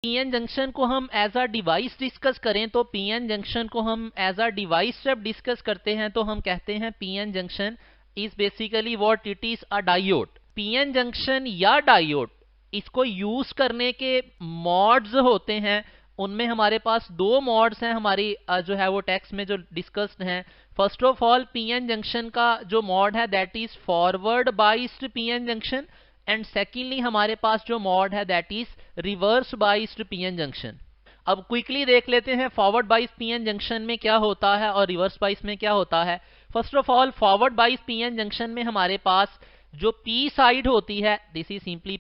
PN junction को हम as a device discuss करें तो पीएन जंक्शन को हम एज अ डिवाइस जब डिस्कस करते हैं तो हम कहते हैं PN junction is basically what it is a diode. PN junction या डायोड इसको यूज करने के मॉड्स होते हैं, उनमें हमारे पास दो मॉड्स हैं हमारी जो है वो टेक्स्ट में जो डिस्कस्ड हैं। First of all PN junction का जो मॉड है that is forward biased PN junction, and secondly हमारे पास जो मॉड है that is reverse biased PN junction. अब क्विकली देख लेते हैं फॉरवर्ड बाइस्ड पीएन जंक्शन में क्या होता है और रिवर्स बाइस्ड में क्या होता है। First of all forward biased PN junction में हमारे पास जो पी साइड होती है, this is simply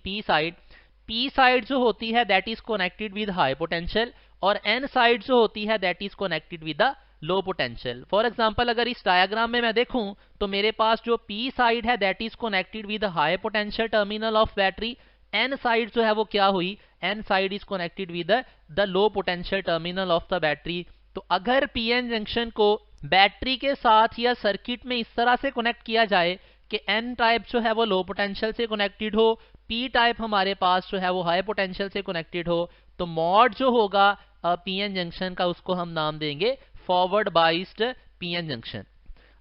P side जो होती है that is connected with high potential, और एन साइड जो होती है that is connected with the low potential. For example अगर इस डायग्राम में मैं देखूं तो मेरे पास जो पी साइड है that is connected with high potential terminal of battery, N side जो है वो क्या हुई, N side is connected with the low potential terminal of the battery. तो अगर पीएन जंक्शन को बैटरी के साथ या सर्किट में इस तरह से कनेक्ट किया जाए कि एन टाइप जो है वो लो पोटेंशियल से कनेक्टेड हो, पी टाइप हमारे पास जो है वो हाई पोटेंशियल से कनेक्टेड हो, तो मॉड जो होगा पीएन जंक्शन का उसको हम नाम देंगे फॉरवर्ड बाइस्ड पीएन जंक्शन।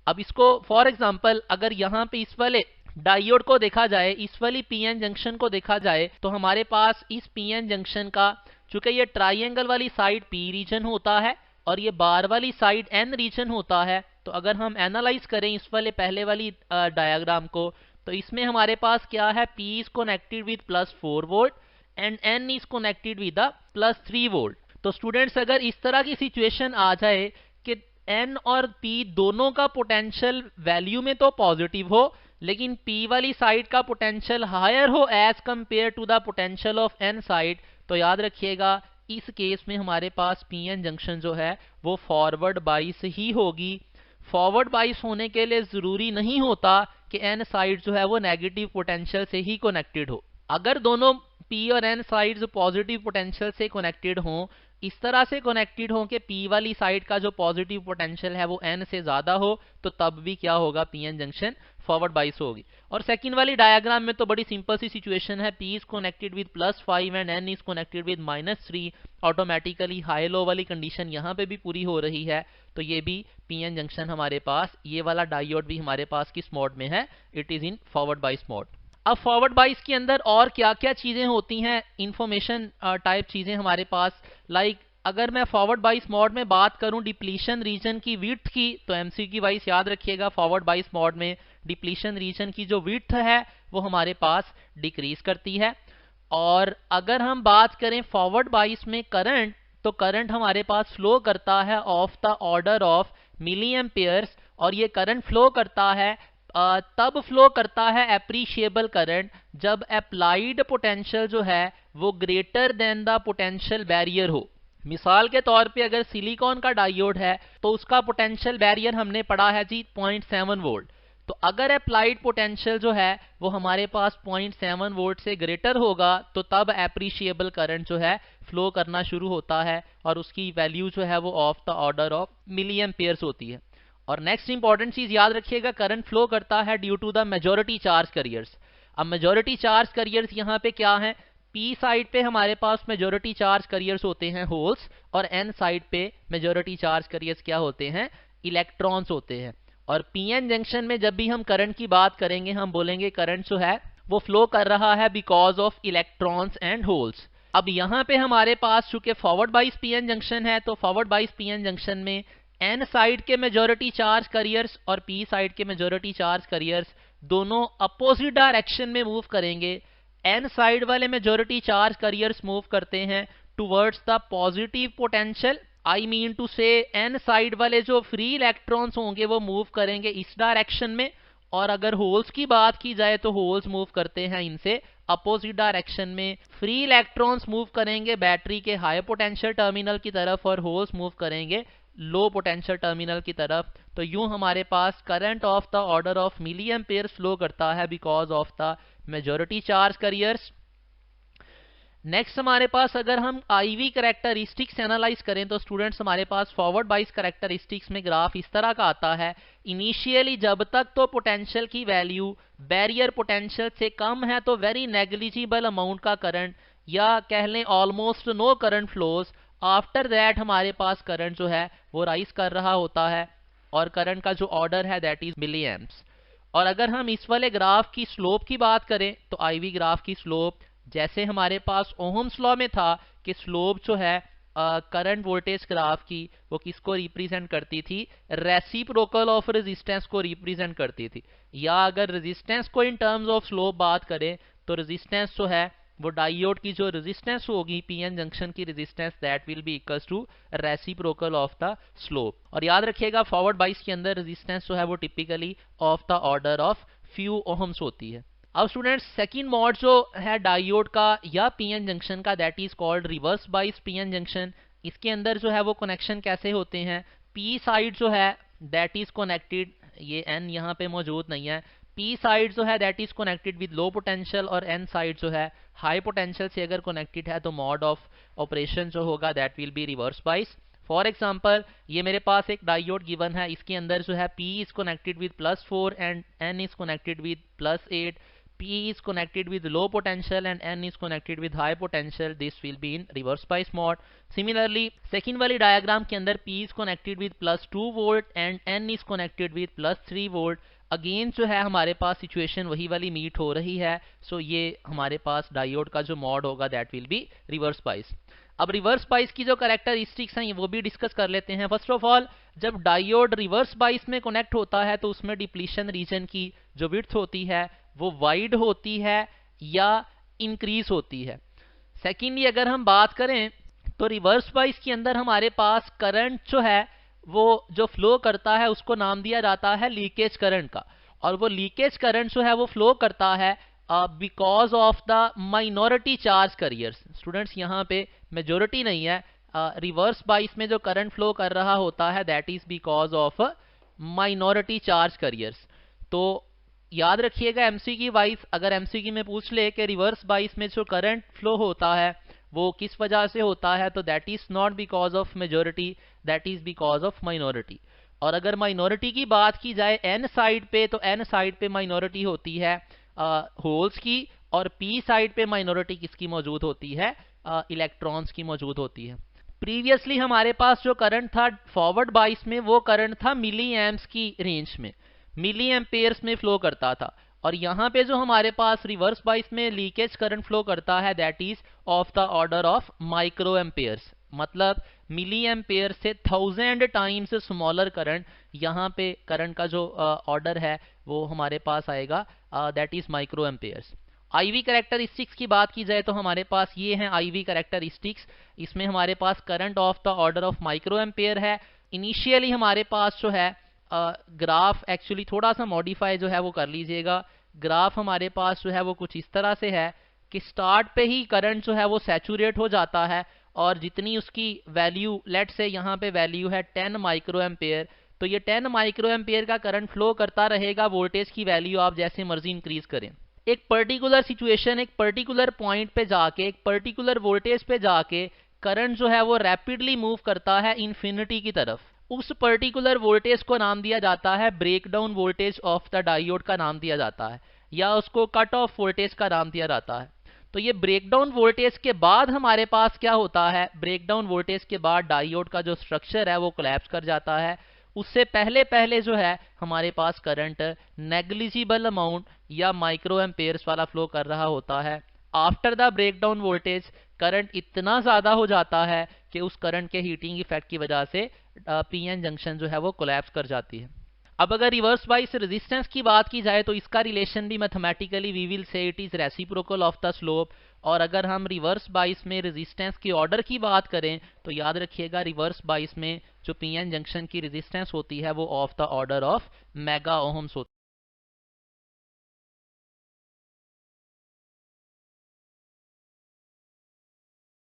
अब इसको फॉर एग्जांपल अगर यहाँ पे इस वाले डायोड को देखा जाए, इस वाली पीएन जंक्शन को देखा जाए, तो हमारे पास इस पीएन जंक्शन का चूंकि ये ट्राइंगल वाली साइड पी रीजन होता है और ये बार वाली साइड एन रीजन होता है, तो अगर हम एनालाइज करें इस वाले पहले वाली डायग्राम को तो इसमें हमारे पास क्या है, P is connected with +4 volt and N is connected with +3 volt. तो स्टूडेंट्स अगर इस तरह की सिचुएशन आ जाए कि N और P दोनों का पोटेंशियल वैल्यू में तो पॉजिटिव हो लेकिन P वाली साइड का पोटेंशियल हायर हो as compare to the potential of N side, तो याद रखिएगा इस केस में हमारे पास पीएन जंक्शन जो है वो फॉरवर्ड बाइस ही होगी। फॉरवर्ड बाइस होने के लिए जरूरी नहीं होता कि एन साइड जो है वो नेगेटिव पोटेंशियल से ही कनेक्टेड हो। अगर दोनों पी और एन साइड्स पॉजिटिव पोटेंशियल से कनेक्टेड हों, इस तरह से कनेक्टेड हों कि पी वाली साइड का जो पॉजिटिव पोटेंशियल है वो एन से ज्यादा हो, तो तब भी क्या होगा, पीएन जंक्शन फॉरवर्ड बाइस होगी। और सेकंड वाली डायग्राम में तो बड़ी सिंपल सी सिचुएशन है, P is connected with +5 and N is connected with -3, automatically high low वाली कंडीशन यहाँ पे भी पूरी हो रही है, तो ये भी पीएन जंक्शन हमारे पास, ये वाला डायोड भी हमारे पास किस मोड में है, इट इज इन फॉरवर्ड बाइस मोड। अब फॉरवर्ड बाइस के अंदर और क्या क्या चीजें होती हैं, इंफॉर्मेशन टाइप चीजें हमारे पास, लाइक अगर मैं फॉरवर्ड बाइस मोड में बात करूं डिप्लीशन रीजन की विड्थ की, तो एमसीक्यू वाइस याद रखिएगा फॉरवर्ड बाइस मोड में डिप्लीशन रीजन की जो विड्थ है वो हमारे पास डिक्रीज करती है। और अगर हम बात करें फॉरवर्ड बाइस में करंट, तो करंट हमारे पास फ्लो करता है of the order of milli amperes, और ये करंट फ्लो करता है तब फ्लो करता है एप्रीशिएबल करंट जब अप्लाइड पोटेंशियल जो है वो greater than the potential barrier हो। मिसाल के तौर पे अगर सिलिकॉन का डायोड है तो उसका पोटेंशियल बैरियर हमने पढ़ा है जी 0.7 वोल्ट, तो अगर अप्लाइड पोटेंशियल जो है वो हमारे पास 0.7 वोल्ट से ग्रेटर होगा तो तब एप्रीशिएबल करंट जो है फ्लो करना शुरू होता है और उसकी वैल्यू जो है वो of the order of milli amperes होती है। और नेक्स्ट इंपॉर्टेंट चीज याद रखिएगा, करंट फ्लो करता है due to the majority charge carriers. अब मेजॉरिटी चार्ज कैरियर्स यहाँ पे क्या है, पी साइड पे हमारे पास मेजॉरिटी चार्ज कैरियर्स होते हैं होल्स, और एन साइड पे मेजॉरिटी चार्ज कैरियर्स क्या होते हैं, इलेक्ट्रॉन्स होते हैं। और पीएन जंक्शन में जब भी हम करंट की बात करेंगे हम बोलेंगे करंट जो है वो फ्लो कर रहा है because of electrons and holes. अब यहाँ पे हमारे पास चूंकि फॉरवर्ड बाइस पीएन जंक्शन है, तो फॉरवर्ड बाइस पीएन जंक्शन में एन साइड के मेजॉरिटी चार्ज कैरियर्स और पी साइड के मेजॉरिटी चार्ज कैरियर्स दोनों अपोजिट डायरेक्शन में मूव करेंगे। एन साइड वाले मेजॉरिटी चार्ज कैरियर्स मूव करते हैं towards the positive potential, I mean to say N side वाले जो फ्री इलेक्ट्रॉन्स होंगे वो मूव करेंगे इस डायरेक्शन में, और अगर होल्स की बात की जाए तो होल्स मूव करते हैं इनसे अपोजिट डायरेक्शन में। फ्री इलेक्ट्रॉन्स मूव करेंगे बैटरी के हाई पोटेंशियल टर्मिनल की तरफ और होल्स मूव करेंगे लो पोटेंशियल टर्मिनल की तरफ। तो यूं हमारे पास current of the order of milliampere flow करता है because of the majority charge carriers. Next हमारे पास अगर हम आईवी कैरेक्टरिस्टिक्स एनालाइज करें तो स्टूडेंट्स हमारे पास फॉरवर्ड बाइस कैरेक्टरिस्टिक्स में ग्राफ इस तरह का आता है। इनिशियली जब तक तो पोटेंशियल की वैल्यू बैरियर पोटेंशियल से कम है तो वेरी नेग्लिजिबल अमाउंट का करंट या कह लें almost no current flows, after that हमारे पास करंट जो है वो राइज कर रहा होता है और करंट का जो ऑर्डर है दैट इज मिली एम्प्स। और अगर हम इस वाले ग्राफ की स्लोप की बात करें तो आईवी ग्राफ की स्लोप जैसे हमारे पास ओहम्स लॉ में था कि स्लोप जो है करंट वोल्टेज ग्राफ की वो किसको रिप्रेजेंट करती थी, रेसिप्रोकल ऑफ रेजिस्टेंस को रिप्रेजेंट करती थी। या अगर रेजिस्टेंस को इन टर्म्स ऑफ स्लोप बात करें तो रेजिस्टेंस जो है वो डायोड की जो रेजिस्टेंस होगी पीएन जंक्शन की resistance that will be equals to reciprocal of the slope. और याद रखिएगा फॉरवर्ड बाइस के अंदर रेजिस्टेंस जो है वो typically of the order of few ohms होती है। अब स्टूडेंट्स सेकंड मॉड जो है डायोड का या पीएन जंक्शन का that is called reverse bias PN junction. इसके अंदर जो है वो कनेक्शन कैसे होते हैं, पी साइड जो है दैट इज कनेक्टेड, ये एन यहाँ पे मौजूद नहीं है, पी साइड जो है that is connected with low potential और एन साइड जो है हाई पोटेंशियल से अगर कनेक्टेड है तो मॉड ऑफ ऑपरेशन जो होगा that will be reverse bias. For example ये मेरे पास एक डायोड गिवन है, इसके अंदर जो है P is connected with +4 and N is connected with +8, P is connected with low potential and N is connected with high potential. This will be in reverse bias mode. Similarly, second वाली diagram के अंदर P is connected with +2 volt and N is connected with +3 volt. Again जो है हमारे पास situation वही वाली meet हो रही है, सो ये हमारे पास डायोड का जो मॉड होगा that will be reverse bias. अब रिवर्स बाइस की जो कैरेक्टरिस्टिक्स हैं वो भी डिस्कस कर लेते हैं। फर्स्ट ऑफ ऑल जब डायोड रिवर्स बाइस में कनेक्ट होता है तो उसमें डिप्लीशन रीजन की जो विड्थ होती है वो वाइड होती है या इंक्रीज होती है। सेकेंडली अगर हम बात करें तो रिवर्स बाइस के अंदर हमारे पास करंट जो है वो जो फ्लो करता है उसको नाम दिया जाता है लीकेज करंट का, और वो लीकेज करंट जो है वो फ्लो करता है because of the minority charge carriers. Students यहाँ पे मेजोरिटी नहीं है, रिवर्स बाइस में जो करंट फ्लो कर रहा होता है that is because of minority charge carriers. तो याद रखिएगा एमसीक्यू वाइज अगर एमसीक्यू में पूछ ले कि रिवर्स बाइस में जो करंट फ्लो होता है वो किस वजह से होता है तो that is not because of majority, that is because of minority. और अगर माइनॉरिटी की बात की जाए एन साइड पे तो एन साइड पे माइनॉरिटी होती है होल्स की, और पी साइड पे माइनॉरिटी किसकी मौजूद होती है, इलेक्ट्रॉन्स की मौजूद होती है। प्रीवियसली हमारे पास जो करंट था फॉरवर्ड बाइस में वो करंट था मिली एम्प्स की रेंज में, मिली एम्पेयर्स में फ्लो करता था, और यहाँ पे जो हमारे पास रिवर्स बाइस में लीकेज करंट फ्लो करता है that is of the order of micro Ampere's, मतलब मिली एम्पेयर से 1000 टाइम्स स्मॉलर करंट। यहाँ पे करंट का जो ऑर्डर है वो हमारे पास आएगा that is micro amperes. IV characteristics की बात की जाए तो हमारे पास ये हैं आईवी कैरेक्टरिस्टिक्स, इसमें हमारे पास current of the order of microampere है। इनिशियली हमारे पास जो है ग्राफ एक्चुअली थोड़ा सा मॉडिफाई जो है वो कर लीजिएगा, ग्राफ हमारे पास जो है वो कुछ इस तरह से है कि स्टार्ट पे ही करंट जो है वो सैचुरेट हो जाता है, और जितनी उसकी वैल्यू लेट से यहाँ पे वैल्यू है 10 माइक्रो एम्पेयर, तो ये 10 माइक्रो एम्पेयर का करंट फ्लो करता रहेगा, वोल्टेज की वैल्यू आप जैसे मर्जी इंक्रीज करें। एक पर्टिकुलर सिचुएशन, एक पर्टिकुलर पॉइंट पे जाके, एक पर्टिकुलर वोल्टेज पे जाके करंट जो है वो रैपिडली मूव करता है इन्फिनिटी की तरफ। उस पर्टिकुलर वोल्टेज को नाम दिया जाता है breakdown voltage of the diode का नाम दिया जाता है, या उसको कट ऑफ वोल्टेज का नाम दिया जाता है। तो ये ब्रेकडाउन वोल्टेज के बाद हमारे पास क्या होता है, ब्रेकडाउन वोल्टेज के बाद डायोड का जो स्ट्रक्चर है वो कोलैप्स कर जाता है। उससे पहले पहले जो है हमारे पास करंट नेग्लिजिबल अमाउंट या माइक्रो एम्पेयर्स वाला फ्लो कर रहा होता है। After the breakdown voltage current इतना ज़्यादा हो जाता है कि उस करंट के हीटिंग इफेक्ट की वजह से पीएन जंक्शन जो है वो कोलैप्स कर जाती है। अब अगर रिवर्स बाइस रेजिस्टेंस की बात की जाए तो इसका रिलेशन भी mathematically we will say it is reciprocal of the slope, और अगर हम रिवर्स बाइस में रेजिस्टेंस के ऑर्डर की बात करें तो याद रखिएगा रिवर्स बाइस में जो पीएन जंक्शन की रेजिस्टेंस होती है वो of the order of mega ohms होती है।